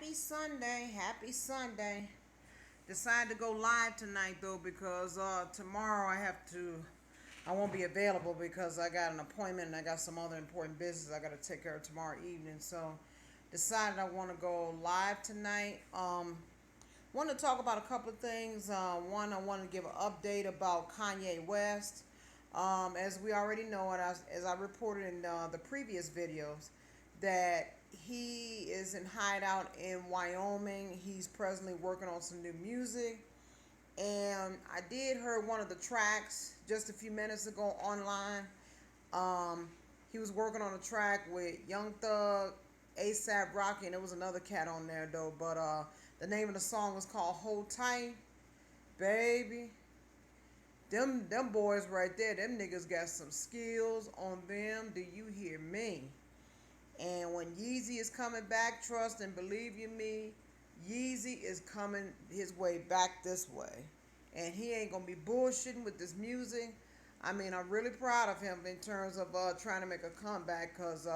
Happy Sunday. Happy Sunday. Decided to go live tonight though because tomorrow I won't be available because I got an appointment and I got some other important business I got to take care of tomorrow evening. So decided I want to go live tonight. Want to talk about a couple of things. One, I want to give an update about Kanye West. As we already know, and as I reported in the previous videos, that he is in hideout in Wyoming. He's presently working on some new music. And I did hear one of the tracks just a few minutes ago online. He was working on a track with Young Thug, ASAP Rocky, and there was another cat on there though. But the name of the song was called Hold Tight, Baby. Them boys right there, them niggas got some skills on them. Do you hear me? And when Yeezy is coming back, trust and believe you me, Yeezy is coming his way back this way. And he ain't going to be bullshitting with this music. I mean, I'm really proud of him in terms of trying to make a comeback because,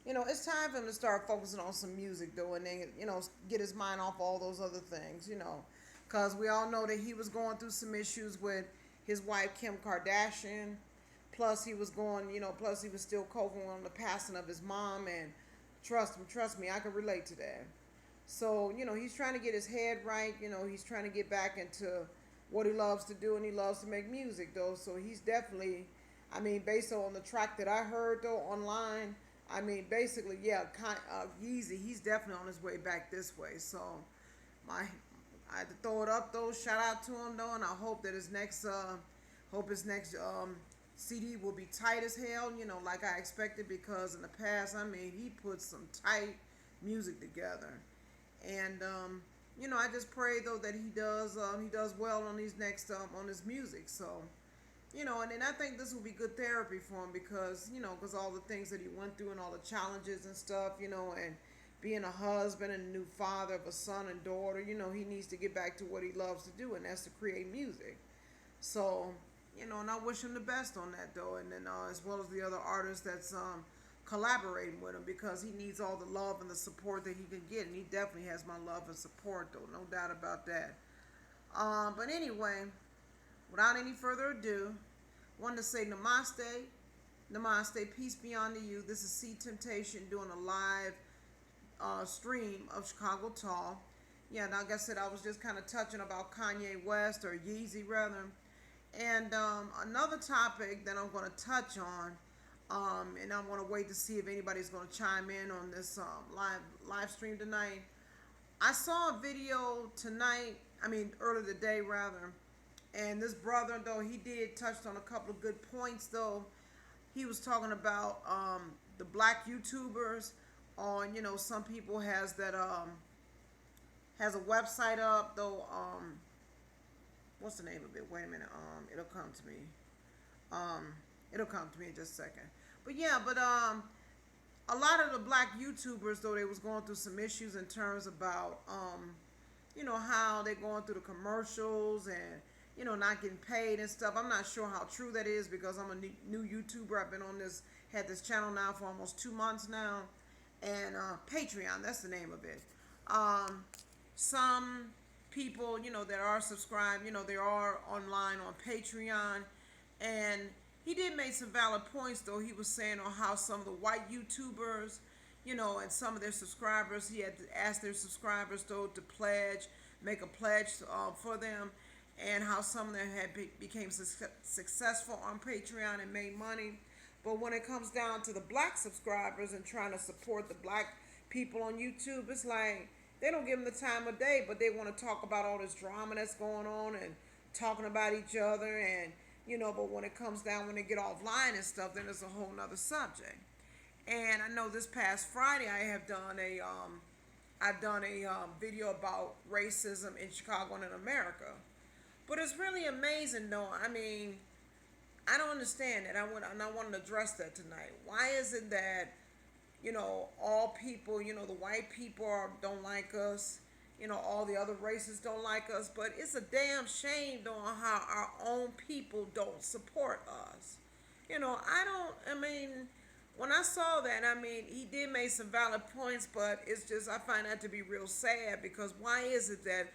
it's time for him to start focusing on some music, though, and then, get his mind off all those other things, Because we all know that he was going through some issues with his wife, Kim Kardashian. Plus, he was plus he was still coping on the passing of his mom. And trust me, I can relate to that. So, he's trying to get his head right. He's trying to get back into what he loves to do, and he loves to make music, though. So he's definitely, based on the track that I heard, though, online, basically, yeah, Yeezy, he's definitely on his way back this way. So, I had to throw it up, though. Shout out to him, though, and I hope that his next CD will be tight as hell, like I expected, because in the past, he put some tight music together. And I just pray though that he does well on these next on his music. So, and then I think this will be good therapy for him because all the things that he went through and all the challenges and stuff, and being a husband and a new father of a son and daughter, he needs to get back to what he loves to do, and that's to create music. So, and I wish him the best on that though, and then as well as the other artists that's collaborating with him, because he needs all the love and the support that he can get, and he definitely has my love and support though, no doubt about that. But anyway, without any further ado, I wanted to say namaste, namaste, peace be unto you. This is C Temptation doing a live stream of Chicago Tall. Yeah, like I said, I was just kind of touching about Kanye West, or Yeezy rather. And another topic that I'm going to touch on, and I want to wait to see if anybody's going to chime in on this live stream tonight. I saw a video tonight, earlier today rather, and this brother though, he did touched on a couple of good points though. He was talking about the black YouTubers on, some people has that has a website up though. What's the name of it? Wait a minute. It'll come to me. It'll come to me in just a second. But yeah, a lot of the black YouTubers though, they was going through some issues in terms about how they're going through the commercials and not getting paid and stuff. I'm not sure how true that is because I'm a new YouTuber. I've been had this channel now for almost 2 months now, and Patreon, that's the name of it. Some people, that are subscribed, they are online on Patreon. And he did make some valid points, though. He was saying on how some of the white YouTubers, and some of their subscribers, he had to ask their subscribers, though, to make a pledge for them. And how some of them had became successful on Patreon and made money. But when it comes down to the black subscribers and trying to support the black people on YouTube, it's like, they don't give them the time of day, but they want to talk about all this drama that's going on and talking about each other. And, but when it comes down, when they get offline and stuff, then it's a whole nother subject. And I know this past Friday, I've done a video about racism in Chicago and in America. But it's really amazing, though. I don't understand it. And I want to address that tonight. Why is it that all people, the white people don't like us, all the other races don't like us, but it's a damn shame though on how our own people don't support us. when I saw that, I mean, he did make some valid points, but it's just I find that to be real sad because why is it that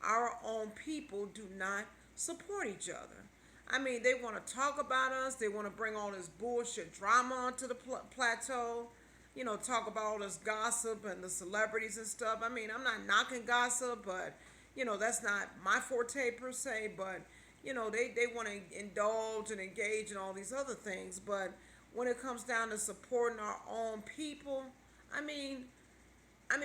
our own people do not support each other? I mean, they want to talk about us. They want to bring all this bullshit drama onto the plateau. You know, talk about all this gossip and the celebrities and stuff. I mean, I'm not knocking gossip, but that's not my forte per se. But they want to indulge and engage in all these other things. But when it comes down to supporting our own people, I mean,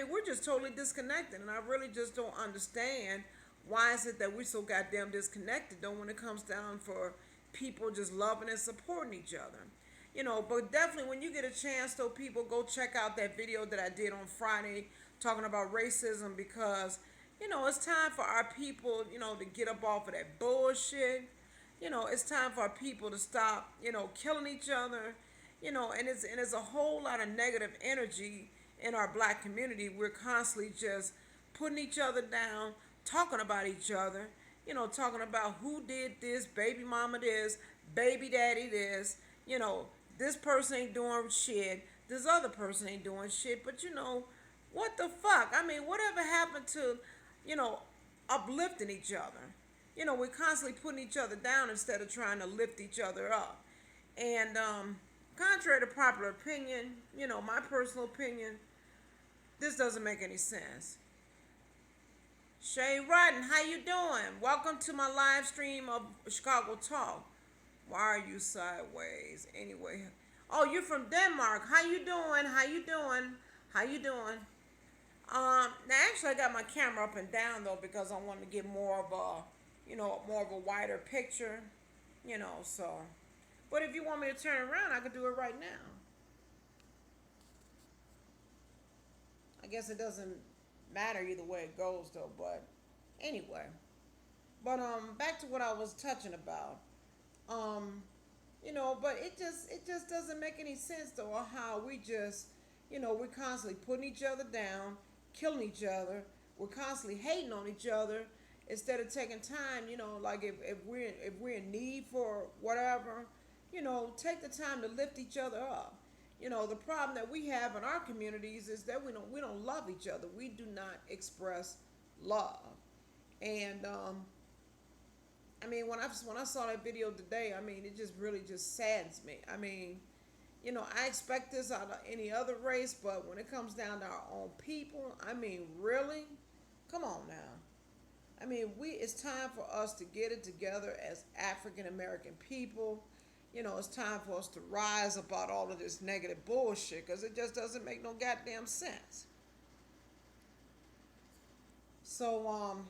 we're just totally disconnected, and I really just don't understand why is it that we're so goddamn disconnected. Though when it comes down for people just loving and supporting each other, But definitely, when you get a chance, though, people go check out that video that I did on Friday talking about racism because it's time for our people, to get up off of that bullshit. It's time for our people to stop, killing each other, and it's a whole lot of negative energy in our black community. We're constantly just putting each other down, talking about each other, talking about who did this, baby mama this, baby daddy this, this person ain't doing shit, this other person ain't doing shit, but what the fuck? I mean, whatever happened to, you know, uplifting each other? We're constantly putting each other down instead of trying to lift each other up. And contrary to popular opinion, my personal opinion, this doesn't make any sense. Shay Rodden, how you doing? Welcome to my live stream of Chicago Talk. Why are you sideways? Anyway. Oh, you're from Denmark. How you doing? How you doing? How you doing? Now actually I got my camera up and down though because I want to get more of a wider picture, so. But if you want me to turn around, I could do it right now. I guess it doesn't matter either way it goes though, but anyway. But back to what I was touching about. But it just doesn't make any sense though how we just, we're constantly putting each other down, killing each other. We're constantly hating on each other instead of taking time, like if we're in need for whatever, take the time to lift each other up. The problem that we have in our communities is that we don't love each other. We do not express love. And when I saw that video today, it just really just saddens me. I expect this out of any other race, but when it comes down to our own people, really? Come on now. It's time for us to get it together as African American people. It's time for us to rise about all of this negative bullshit because it just doesn't make no goddamn sense. So,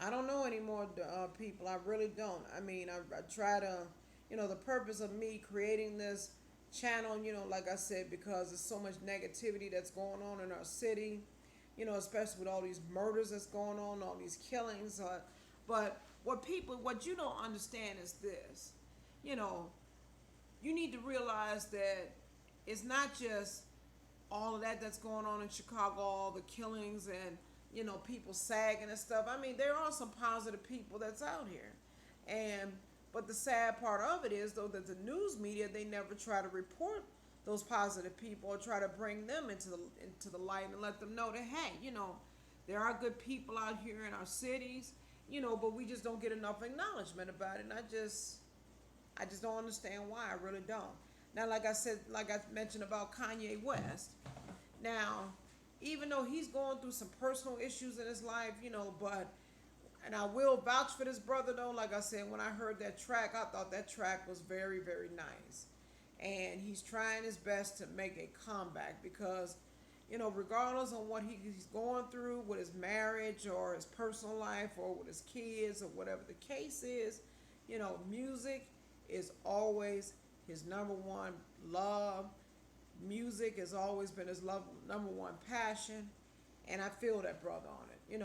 I don't know anymore, people. I really don't. I try to, the purpose of me creating this channel, like I said, because there's so much negativity that's going on in our city, especially with all these murders that's going on, all these killings. But what you don't understand is this, you need to realize that it's not just all of that that's going on in Chicago, all the killings and, people sagging and stuff. There are some positive people that's out here. But the sad part of it is, though, that the news media, they never try to report those positive people or try to bring them into the light and let them know that, hey, there are good people out here in our cities, but we just don't get enough acknowledgement about it. And I just don't understand why. I really don't. Now, like I mentioned about Kanye West. Now, even though he's going through some personal issues in his life, and I will vouch for this brother though, like I said, when I heard that track, I thought that track was very, very nice. And he's trying his best to make a comeback because, regardless of what he's going through with his marriage or his personal life or with his kids or whatever the case is, music is always his number one love. Music has always been his number one passion, and I feel that brother on it,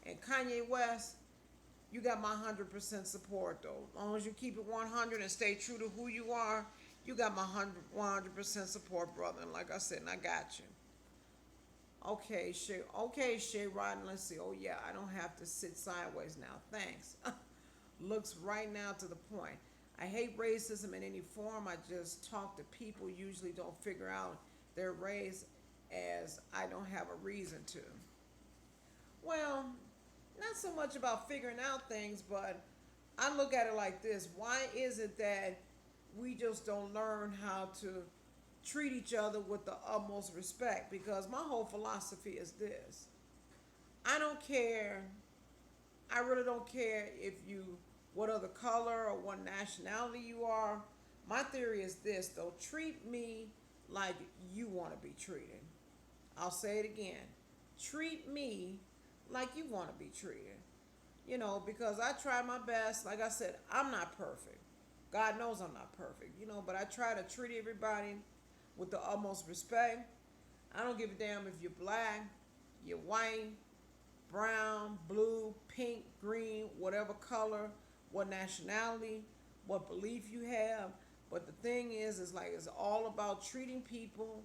and Kanye West, you got my 100% support though. As long as you keep it 100 and stay true to who you are, you got my 100% support, brother. And like I said, and I got you. Okay, Shay Rodden, let's see. Oh yeah, I don't have to sit sideways now. Thanks. Looks right now to the point. I hate racism in any form. I just talk to people usually don't figure out their race as I don't have a reason to. Well, not so much about figuring out things, but I look at it like this. Why is it that we just don't learn how to treat each other with the utmost respect? Because my whole philosophy is this: I don't care, I really don't care if you, what other color or what nationality you are. My theory is this though: treat me like you want to be treated. I'll say it again: treat me like you want to be treated. Because I try my best. Like I said, I'm not perfect. God knows I'm not perfect, but I try to treat everybody with the utmost respect. I don't give a damn if you're black, you're white, brown, blue, pink, green, whatever color, what nationality, what belief you have. But the thing is like it's all about treating people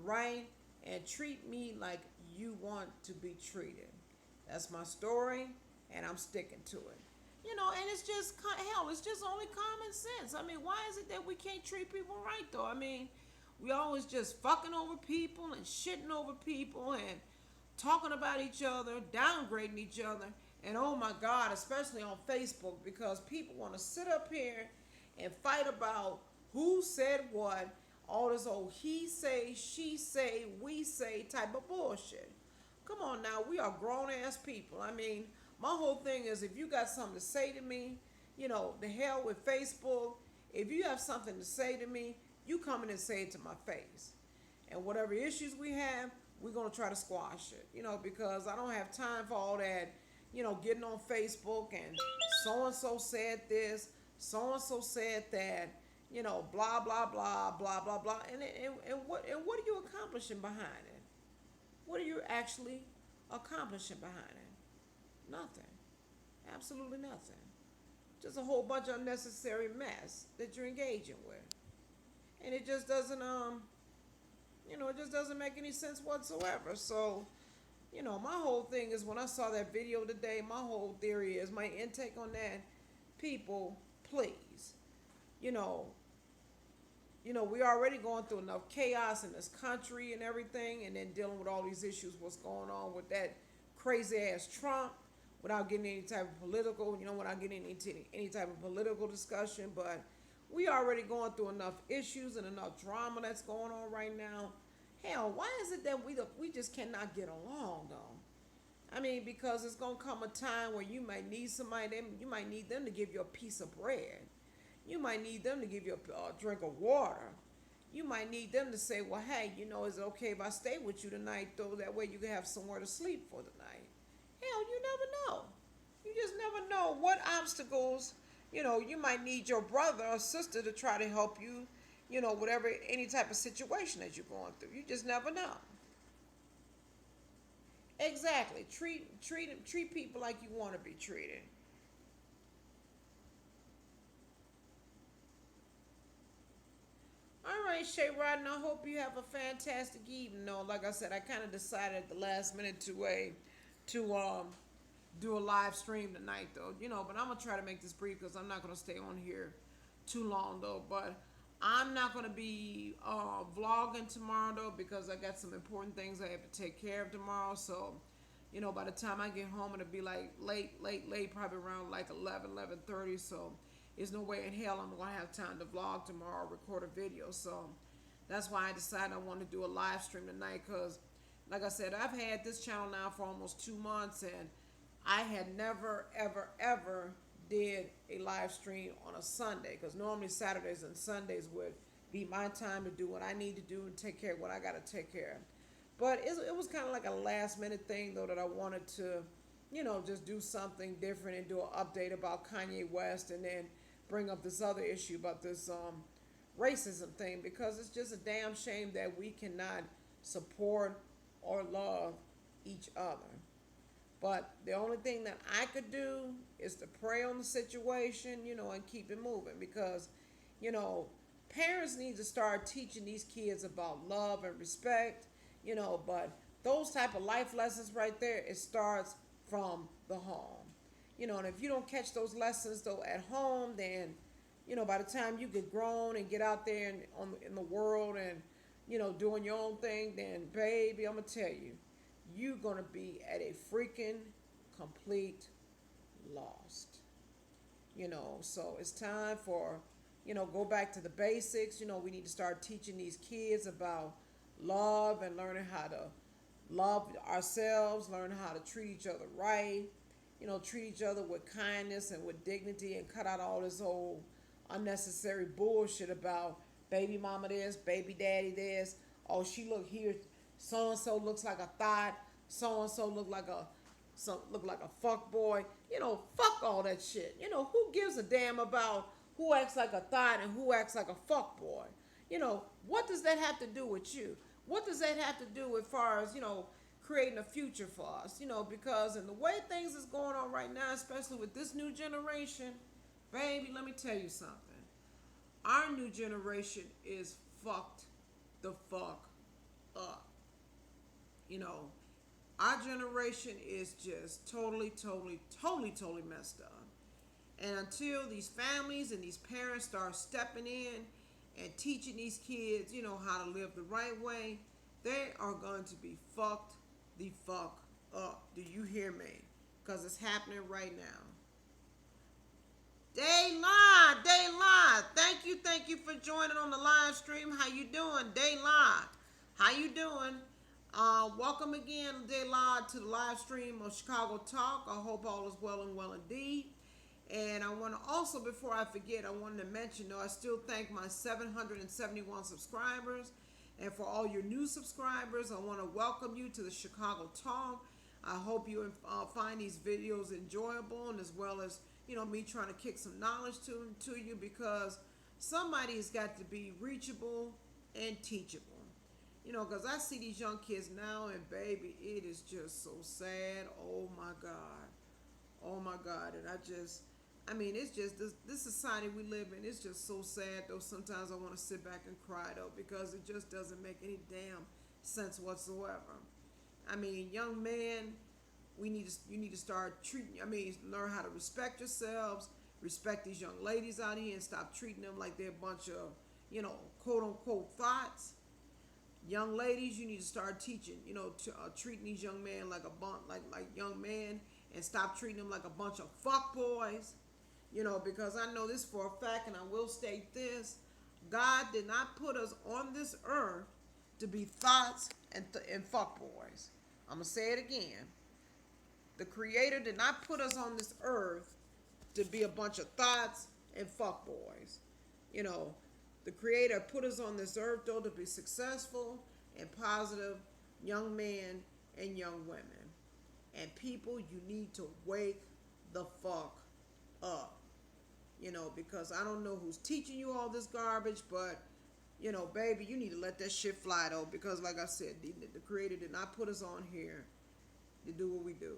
right and treat me like you want to be treated. That's my story, and I'm sticking to it. And it's just hell. It's just only common sense. I mean, why is it that we can't treat people right though? I mean, we always just fucking over people and shitting over people and talking about each other, downgrading each other, and oh my God, especially on Facebook, because people want to sit up here and fight about who said what, all this old he say, she say, we say type of bullshit. Come on now, we are grown ass people. I mean, my whole thing is if you got something to say to me, the hell with Facebook. If you have something to say to me, you come in and say it to my face. And whatever issues we have, we're going to try to squash it, because I don't have time for all that, getting on Facebook and so said this, so said that, blah, blah, blah, blah, blah, blah. And what are you accomplishing behind it? What are you actually accomplishing behind it? Nothing. Absolutely nothing. Just a whole bunch of unnecessary mess that you're engaging with. And it just doesn't it just doesn't make any sense whatsoever. So, my whole thing is when I saw that video today, my whole theory is my intake on that, people, please. You know, we already going through enough chaos in this country and everything, and then dealing with all these issues, what's going on with that crazy ass Trump, without getting any type of political, without getting any type of political discussion. But we already going through enough issues and enough drama that's going on right now. Hell, why is it that we just cannot get along though? I mean, because it's gonna come a time where you might need somebody. You might need them to give you a piece of bread. You might need them to give you a drink of water. You might need them to say, well, hey, is it okay if I stay with you tonight, though? That way you can have somewhere to sleep for the night. Hell, you never know. You just never know what obstacles, you might need your brother or sister to try to help you, whatever, any type of situation that you're going through. You just never know. Exactly. Treat people like you want to be treated. All right, Shay Rodden, I hope you have a fantastic evening. No, like I said, I kind of decided at the last minute to do a live stream tonight, though. But I'm gonna try to make this brief because I'm not gonna stay on here too long, though. But I'm not gonna be vlogging tomorrow, though, because I got some important things I have to take care of tomorrow. So, by the time I get home, it'll be like late, probably around like 11:30. So there's no way in hell I'm gonna have time to vlog tomorrow or record a video. So that's why I decided I want to do a live stream tonight, because like I said, I've had this channel now for almost 2 months, and I had never, ever, ever did a live stream on a Sunday, because normally Saturdays and Sundays would be my time to do what I need to do and take care of what I got to take care of. But it was kind of like a last minute thing, though, that I wanted to, just do something different and do an update about Kanye West, and then bring up this other issue about this racism thing, because it's just a damn shame that we cannot support or love each other. But the only thing that I could do is to pray on the situation, and keep it moving, because, parents need to start teaching these kids about love and respect, but those type of life lessons right there, it starts from the home. And if you don't catch those lessons though at home, then, by the time you get grown and get out there in the world and, doing your own thing, then baby, I'm going to tell you, you're going to be at a freaking complete lost. So it's time for, go back to the basics. We need to start teaching these kids about love and learning how to love ourselves, learn how to treat each other right, treat each other with kindness and with dignity, and cut out all this old unnecessary bullshit about baby mama this, baby daddy this. Oh, she look here, so and so looks like a thought, so and so look like a fuck boy. Fuck all that shit. Who gives a damn about who acts like a thought and who acts like a fuck boy? What does that have to do with you? What does that have to do as far as, creating a future for us? Because in the way things is going on right now, especially with this new generation, baby, let me tell you something. Our new generation is fucked the fuck up. Our generation is just totally messed up. And until these families and these parents start stepping in and teaching these kids, how to live the right way, they are going to be fucked the fuck up. Do you hear me? Because it's happening right now. Daylight. Thank you for joining on the live stream. How you doing, Daylight? How you doing? Welcome again, Daylight, to the live stream of Chicago Talk. I hope all is well and well indeed. And I want to also, before I forget, I wanted to mention, I still thank my 771 subscribers. And for all your new subscribers, I want to welcome you to the Chicago Talk. I hope you find these videos enjoyable, and as well as, me trying to kick some knowledge to you, because somebody's got to be reachable and teachable. Because I see these young kids now, and baby, it is just so sad. Oh my God. And it's just this society we live in. It's just so sad, though. Sometimes I want to sit back and cry, though, because it just doesn't make any damn sense whatsoever. Young man, you need to start treating. Learn how to respect yourselves, respect these young ladies out here, and stop treating them like they're a bunch of, quote unquote thoughts. Young ladies, you need to start teaching, treating these young men like like young men, and stop treating them like a bunch of fuck boys. Because I know this for a fact, and I will state this: God did not put us on this earth to be thoughts and fuck boys. I'm gonna say it again. The Creator did not put us on this earth to be a bunch of thoughts and fuck boys. The Creator put us on this earth, though, to be successful and positive young men and young women. And people, you need to wake the fuck up. Because I don't know who's teaching you all this garbage, but, baby, you need to let that shit fly, though. Because, like I said, the Creator did not put us on here to do what we do.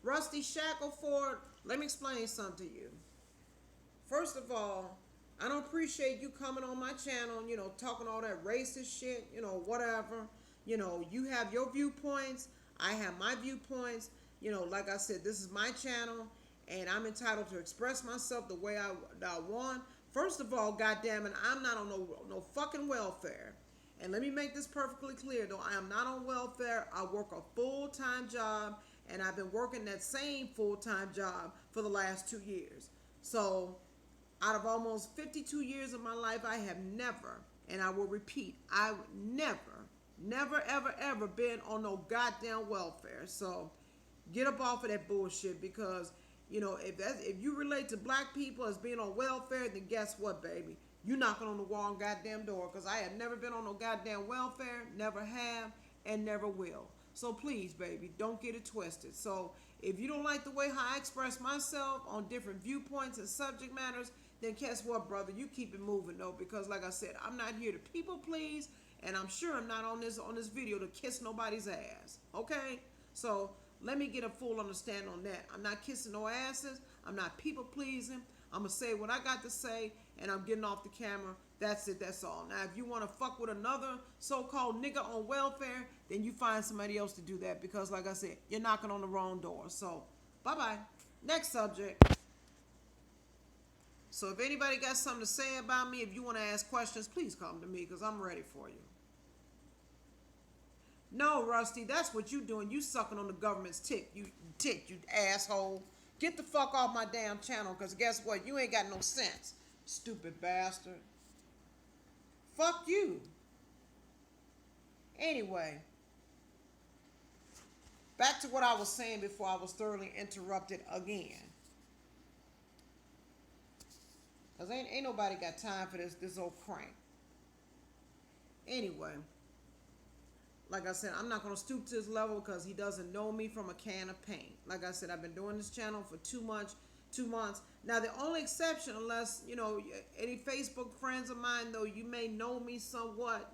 Rusty Shackleford, let me explain something to you. First of all, I don't appreciate you coming on my channel, talking all that racist shit, whatever. You have your viewpoints. I have my viewpoints. Like I said, this is my channel, and I'm entitled to express myself the way I want. First of all, goddamn it, I'm not on no fucking welfare. And let me make this perfectly clear, though. I am not on welfare. I work a full-time job, and I've been working that same full-time job for the last 2 years. So, out of almost 52 years of my life, I have never, and I will repeat, I never, ever been on no goddamn welfare. So, get up off of that bullshit, because, if you relate to black people as being on welfare, then guess what, baby? You knocking on the wrong goddamn door, because I have never been on no goddamn welfare, never have, and never will. So please, baby, don't get it twisted. So if you don't like the way how I express myself on different viewpoints and subject matters, then guess what, brother? You keep it moving, though, because like I said, I'm not here to people please, and I'm sure I'm not on this video to kiss nobody's ass. Okay? So let me get a full understanding on that. I'm not kissing no asses. I'm not people pleasing. I'm going to say what I got to say, and I'm getting off the camera. That's it. That's all. Now, if you want to fuck with another so-called nigga on welfare, then you find somebody else to do that, because, like I said, you're knocking on the wrong door. So, bye-bye. Next subject. So, if anybody got something to say about me, if you want to ask questions, please come to me, because I'm ready for you. No, Rusty, that's what you doing. You sucking on the government's tick, you asshole. Get the fuck off my damn channel, because guess what? You ain't got no sense, stupid bastard. Fuck you. Anyway, back to what I was saying before I was thoroughly interrupted again. Because ain't nobody got time for this old crank. Anyway, like I said, I'm not going to stoop to his level, because he doesn't know me from a can of paint. Like I said, I've been doing this channel for 2 months. Now, the only exception, unless, any Facebook friends of mine, though, you may know me somewhat.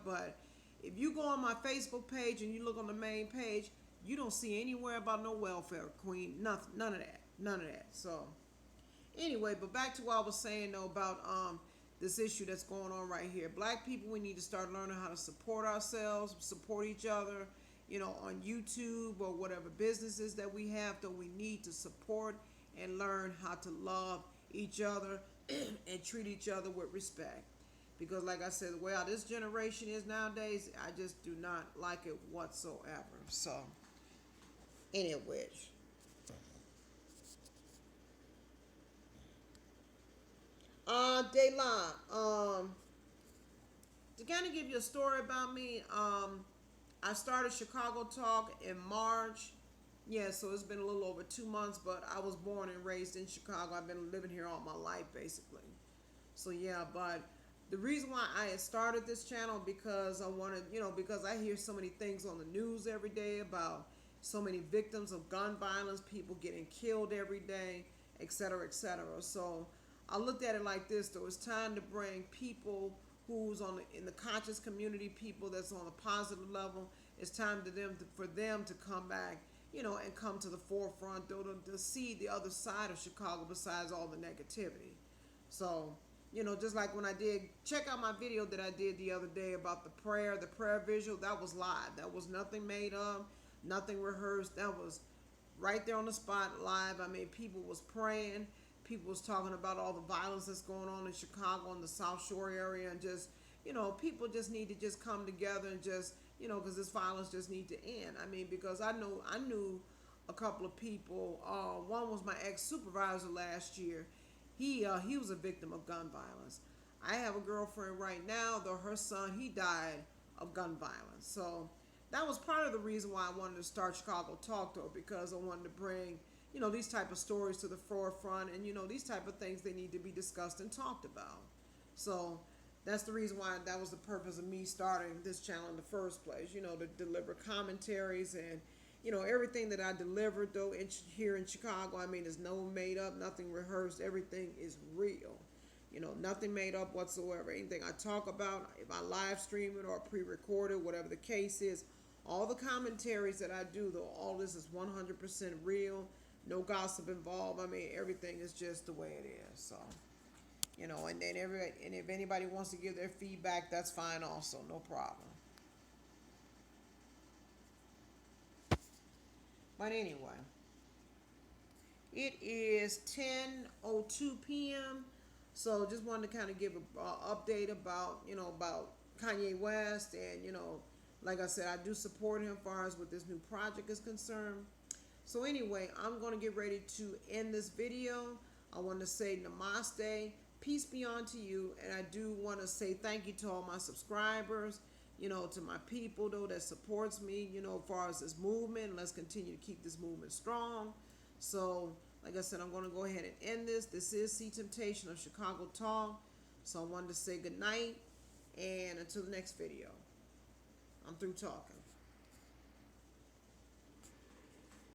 But if you go on my Facebook page and you look on the main page, you don't see anywhere about no welfare queen. Nothing. None of that. So, anyway, but back to what I was saying, though, about this issue that's going on right here. Black people, we need to start learning how to support ourselves, support each other, on YouTube or whatever businesses that we have, though we need to support and learn how to love each other and treat each other with respect. Because like I said, the way how this generation is nowadays, I just do not like it whatsoever. So, anyway. Daylan, to kind of give you a story about me, I started Chicago Talk in March. Yeah, so it's been a little over 2 months, but I was born and raised in Chicago. I've been living here all my life, basically. So yeah, but the reason why I had started this channel, because I wanted, because I hear so many things on the news every day about so many victims of gun violence, people getting killed every day, etc., etc. So I looked at it like this, though. It's time to bring people who's in the conscious community, people that's on a positive level. It's time for them to come back, and come to the forefront, though, to see the other side of Chicago besides all the negativity. So, just like when I did, check out my video that I did the other day about the prayer visual. That was live. That was nothing made up, nothing rehearsed. That was right there on the spot, live. I mean, people was praying. People was talking about all the violence that's going on in Chicago and the South Shore area, and just, people just need to just come together and just, because this violence just need to end. I mean, because I knew a couple of people. One was my ex-supervisor last year. He was a victim of gun violence. I have a girlfriend right now, though her son, he died of gun violence. So that was part of the reason why I wanted to start Chicago Talk, though, because I wanted to bring, these type of stories to the forefront, and, these type of things, they need to be discussed and talked about. So that's the reason why that was the purpose of me starting this channel in the first place, to deliver commentaries and, everything that I delivered, though, here in Chicago. I mean, there's no made up, nothing rehearsed. Everything is real. Nothing made up whatsoever. Anything I talk about, if I live stream it or pre-record it, whatever the case is, all the commentaries that I do, though, all this is 100% real. No gossip involved. I mean, everything is just the way it is. So, and then and if anybody wants to give their feedback, that's fine also. No problem. But anyway, it is 10:02 p.m. So just wanted to kind of give an update about, about Kanye West. And, like I said, I do support him as far as with this new project is concerned. So anyway, I'm going to get ready to end this video. I want to say namaste, peace be unto you. And I do want to say thank you to all my subscribers, to my people, though, that supports me, as far as this movement. Let's continue to keep this movement strong. So, like I said, I'm going to go ahead and end this. This is C Temptation of Chicago Talk. So I wanted to say good night, and until the next video. I'm through talking.